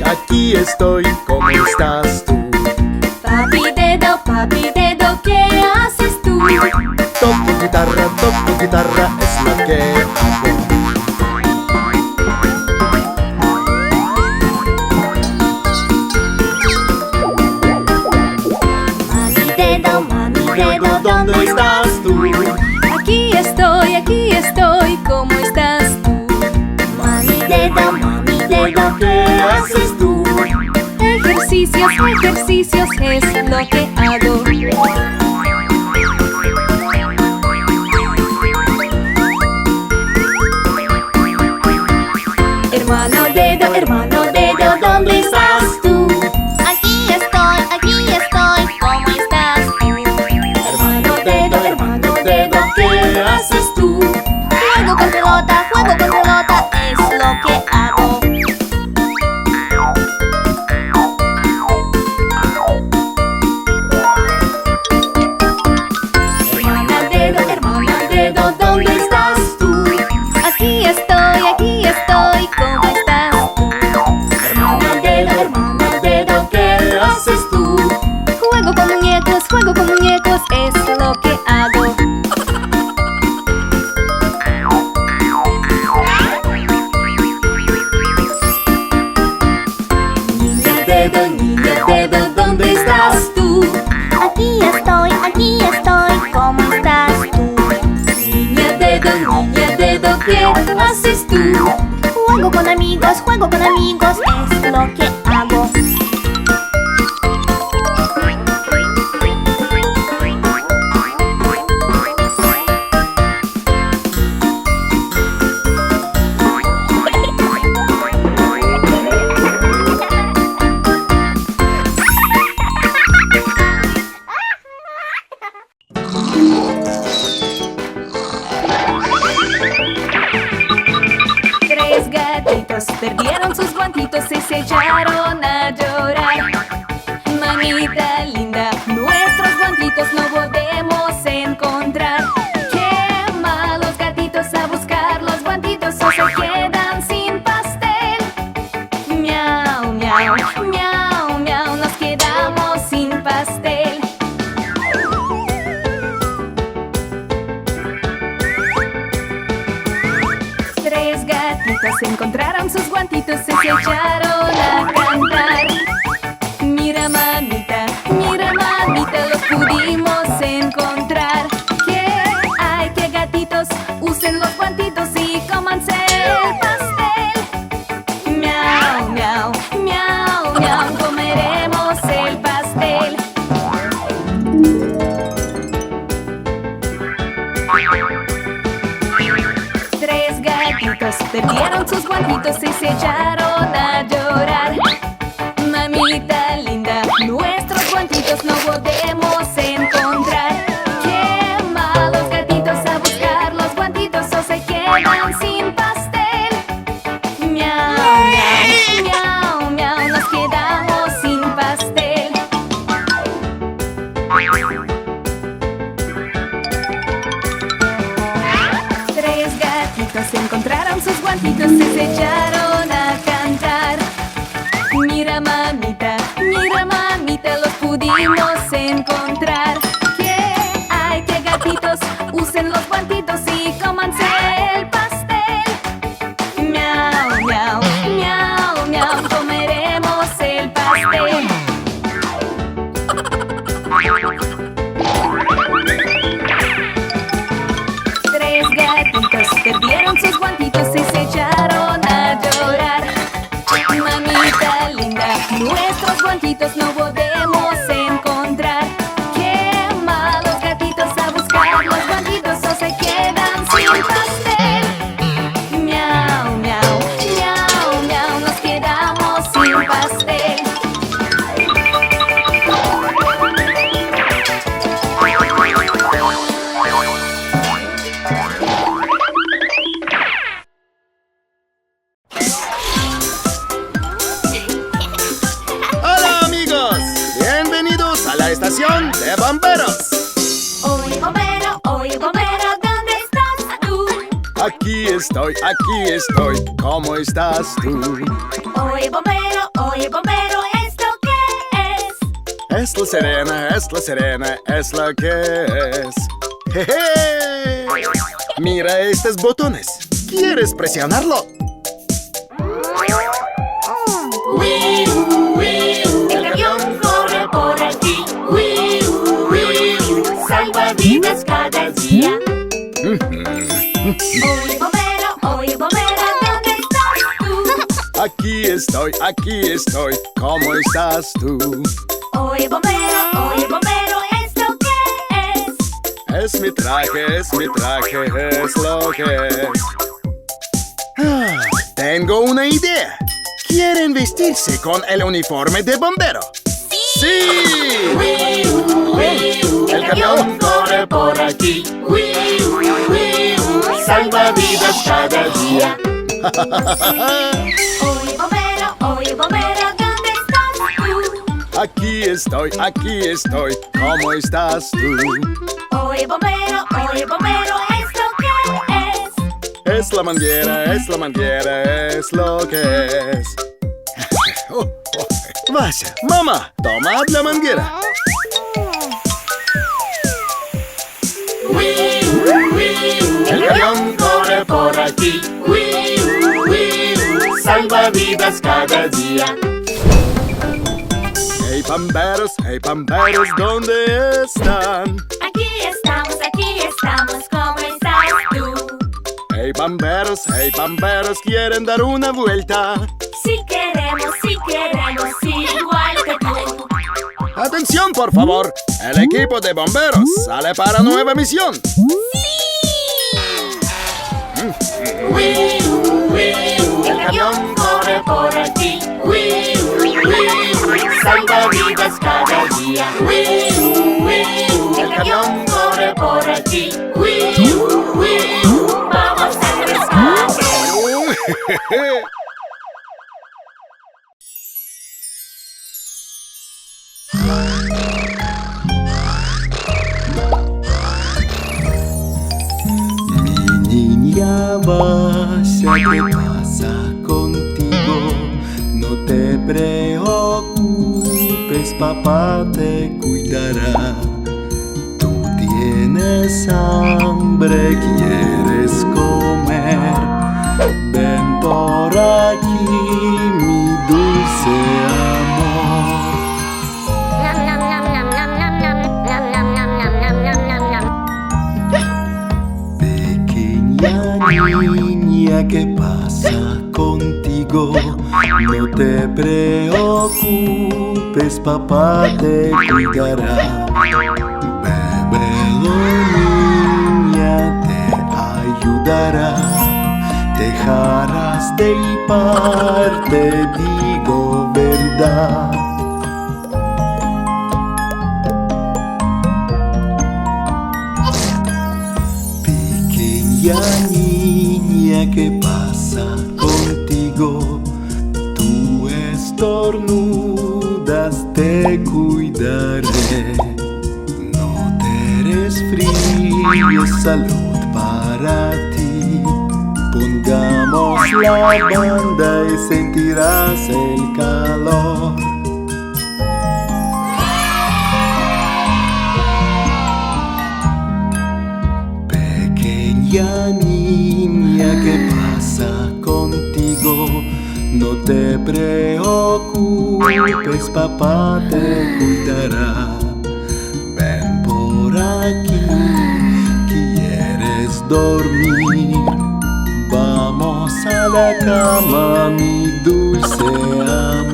Aquí estoy, ¿cómo estás tú? Papi dedo, ¿qué haces tú? Toco guitarra, es lo que hago. Mami dedo, ¿dónde estás tú? Aquí estoy, ¿cómo estás tú? Mami dedo, ¿qué haces tú? Ejercicios es lo que hago. Hermano dedo, ¿dónde estás tú? Aquí estoy, ¿cómo estás tú? Hermano dedo, ¿qué haces tú? Juego con pelota, es lo que hago. Hermana dedo, ¿dónde estás tú? Aquí estoy, ¿cómo estás tú? Hermana dedo, ¿qué haces tú? Juego con muñecos, es lo que hago. Niño dedo, ¿dónde estás tú? Aquí estoy, ¿cómo estás tú? Niña dedo, ¿qué haces tú? Juego con amigos, es lo que hago. Tres gatitos perdieron sus guantitos y se echaron a llorar. Mamita linda, nuestros guantitos no volvemos a encontrar. Qué malos gatitos a buscar los guantitos o se quedan sin pastel. Miau, miau, miau, miau, nos quedamos sin pastel. Tres gatitos encontraron sus guantitos y se echaron a cantar. Mira mamita, los pudimos encontrar. ¿Qué hay? Que gatitos usen los guantitos y cómanse el pastel. Miau, miau, miau, miau, comeremos el pastel. Tres gatitos perdieron sus guantitos y se echaron a llorar. Mamita linda, nuestros guantitos no volvemos a encontrar. Qué malos gatitos a buscar los guantitos o se quedan sin pastel. Miau, miau, miau, miau, nos quedamos sin pastel. Tres gatitos encontraron sus guantitos y se echaron a de bomberos. Oye bombero, ¿dónde estás tú? Aquí estoy, ¿cómo estás tú? Oye bombero, ¿esto qué es? Es la sirena, es lo que es. ¡Jeje! Mira estos botones. ¿Quieres presionarlo? El camión corre por aquí. Salva vidas cada día. Oye bombero, ¿dónde estás tú? Aquí estoy, ¿cómo estás tú? Oye bombero, ¿esto qué es? Es mi traje, es lo que es. Tengo una idea. ¿Quieren vestirse con el uniforme de bombero? ¡Sí! El camión corre por aquí. Salva vidas cada día. Oye bombero, ¿dónde estás tú? Aquí estoy, ¿cómo estás tú? Oye bombero, ¿esto qué es? Es la manguera, es lo que es. Vaya, mamá, tomad la manguera. El camión corre por aquí. Salva vidas cada día. Hey pamperos, ¿dónde están? Aquí estamos, ¿cómo estás tú? Hey pamperos, ¿quieren dar una vuelta? Si queremos, igual que tú. Atención, por favor. El equipo de bomberos sale para nueva misión. El camión corre por aquí. Salva vidas cada día. El camión corre por aquí. Vamos al rescate. Mi niña Vася, ¿qué pasa contigo? No te preocupes, papá te cuidará. Tú tienes hambre, quieres comer. Ven por aquí, mi dulce amor. Pequeña niña, ¿qué pasa contigo? No te preocupes, papá te cuidará. Bébelo, niña, te ayudará. Dejarás de hipar, te digo verdad. Pequeña niña, ¿qué pasa contigo? Tú estornudas, te cuidaré. No te resfríes, salud para ti. Pongamos la banda y sentirás el calor. Pequeña niña, ¿qué pasa contigo? No te preocupes, papá te cuidará. Ven por aquí, ¿quieres dormir? Vamos a la cama, mi dulce amor.